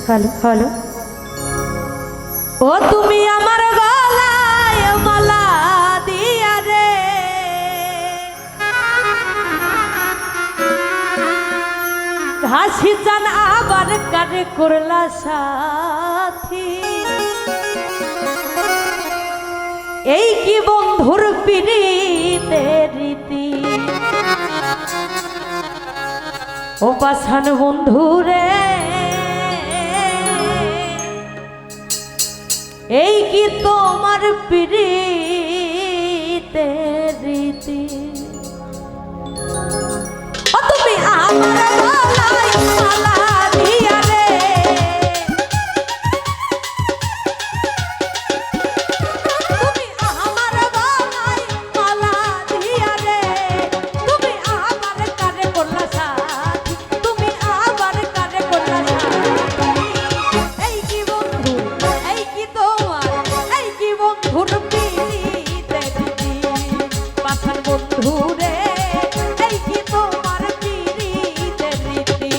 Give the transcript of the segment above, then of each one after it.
Hello hello. ও তুমি আমার গলায় মালা দিয়া রে, হাসি চান আবার কারে করলা সাথী। এই কি বন্ধুর পিড়িতের রীতি, ও পাছান বন্ধু রে, এই কি তোমার পিড়িতের রীতি। ও তুমি আমার গলায় মালা দিয়া রে, তুমি আমার গলায় মালা দিয়া রে, তুমি আমার কানে করলা সাথী, তুমি আমার কানে করলা সাথী। এই কি বন্ধু, এই কি তোমার, এই কি বন্ধুর পিড়িতের রীতি, পাছান বন্ধু রে, এই কি তোমার পিড়িতের রীতি।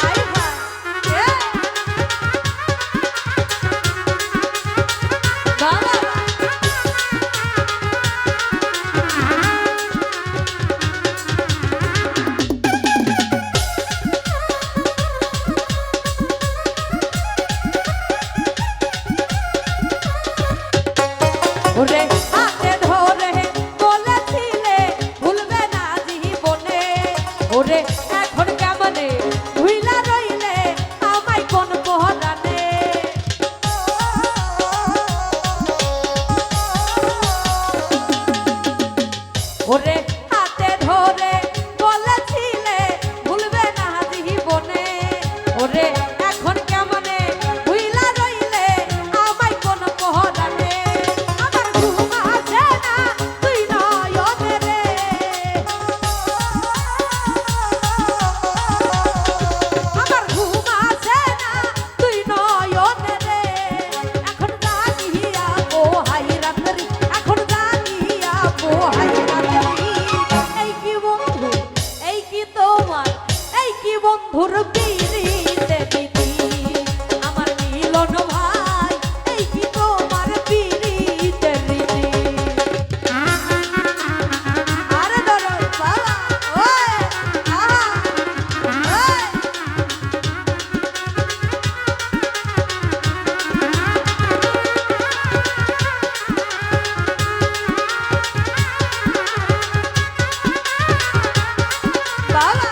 আই ভাই বাবা ওরে হাতে ধরে বলেছিলে ভুলবে না জীবনে, ওরে এখন কেমনে ভুইলা রইলে আমায় কোন পহরানে। ওরে হাতে ধরে বলেছিলে ভুলবে না জীবনে, ওরে এখন কেমনে ভুইলা রইলে আমায় কোন পহরানে। আমার ঘুম আসে না তুই নয়নে রে, আমার ঘুম আসে না তুই নয়নে রে, এখন জানিয়া পোহাই রাত্রি, এখন জানিয়া পোহাই রাত্রি। এই কি বন্ধু, এই কি তোমার, এই কি বন্ধুর পিড়িতের রীতি, আমার মিলন ভাই, এই কি তোমার পিড়িতের রীতি। আরে ধরো বাবা, ওই আহা, ওই বাবা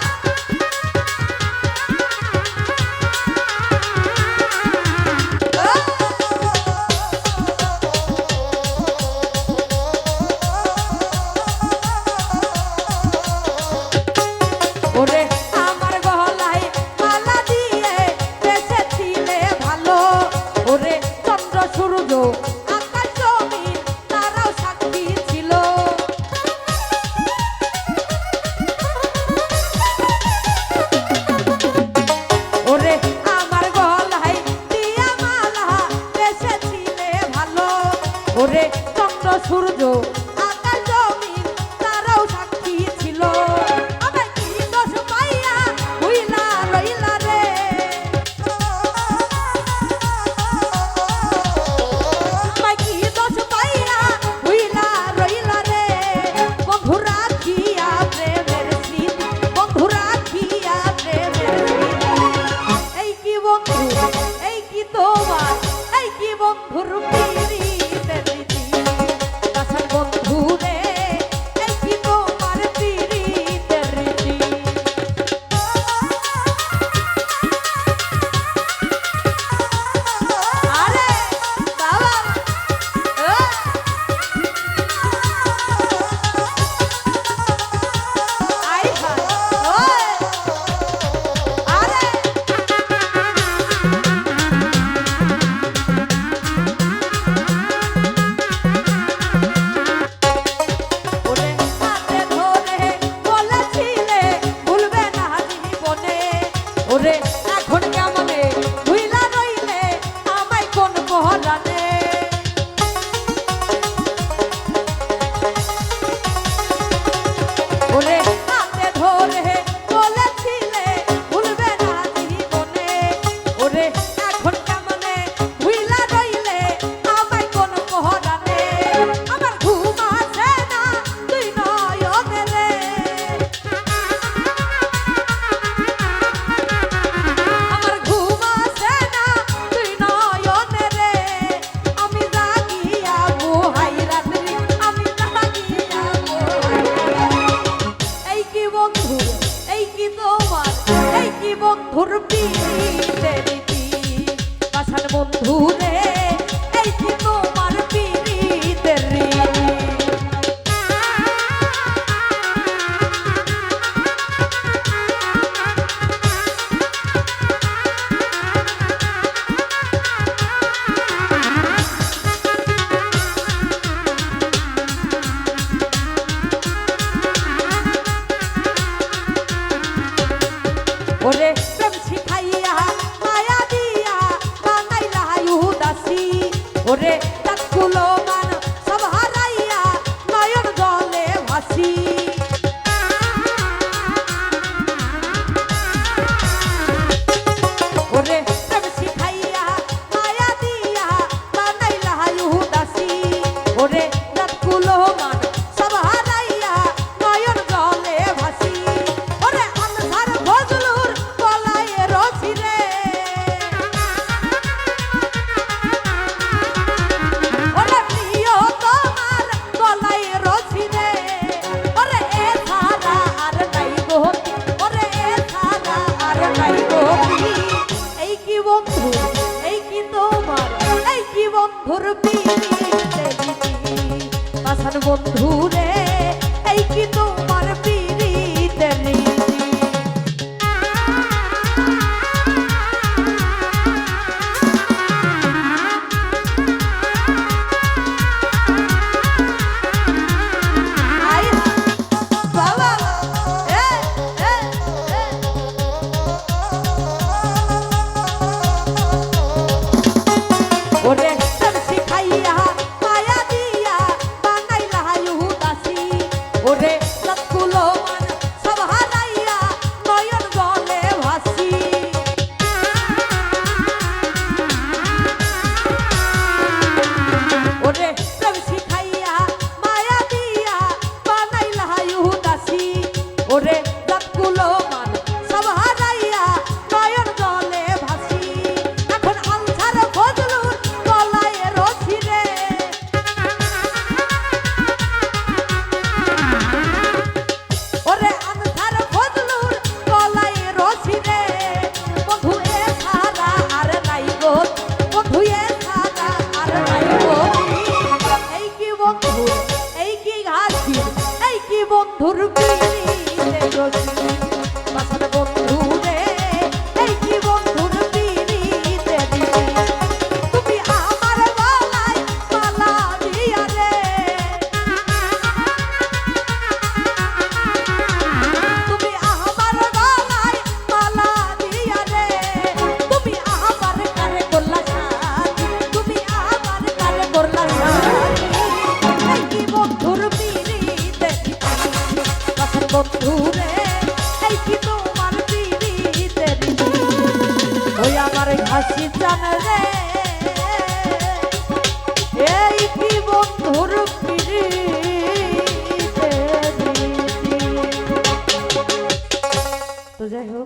বন্ধু এই কি তোমার এই কি বন্ধুর পিরিতের রীতি পাশান বন্ধু রে এই কি তোমার পিরিতের রীতি ওরে প্রেম শিখাইয়া মায়া দিয়া বানাইলা উদাসী ওরে তাকুলো মান সব হারাইয়া নয়ন জলে ভাসি ওরে প্রেম শিখাইয়া মায়া দিয়া বানাইলা উদাসী ওরে তাকুলো মান সব হারাইয়া নয়ন জলে ভাসি ওরে আনসার ফজলুর গলায় রশি রে ওরে প্রিয় তোমার গলায় রশি রে ওরে এ ছাড়া আর নাই গতি ওরে এ ছাড়া আর নাই গতি এই কি বন্ধু এই কি তোমার এই কি বন্ধুর পিরিতের রীতি পাশান বন্ধু রে এই কি তোমার পিরিতের রীতি আই বাবা এ এ এ ওরে প্রেম শিখাইয়া মায়া দিয়া বানাইলা উদাসী ওরে লাকুলো মান সব হারাইয়া নয়ন জলে ভাসি ওরে প্রেম শিখাইয়া মায়া দিয়া বানাইলা উদাসী ওরে লাকুলো মান সব হারাইয়া নয়ন জলে ভাসি এখন আনসার ফজলুর গলায় রশি রে ওরে আনসার ফজলুর গলায় রশি রে বন্ধু এ ছাড়া আর নাই গতি বন্ধু এ ছাড়া আর নাই গতি এই কি বন্ধু এই কি ঘাসি এই কি বন্ধুর পিরিতের রশি পাশান বন্ধু রে এই কি বন্ধুর পিরিতের রীতি তুমি আমার গলায় মালা দিয়া রে তুমি আমার গলায় মালা দিয়া রে তুমি আমার কানে করলা সাথী তুমি আমার কানে করলা সাথী এই কি বন্ধুর পিরিতের রীতি পাশান বন্ধু রে এই কি তোমার পিরিতের রীতি ওই আমার ঘাসি জান রে এই কি বন্ধুর পিরিতের রীতি তো যাই হোক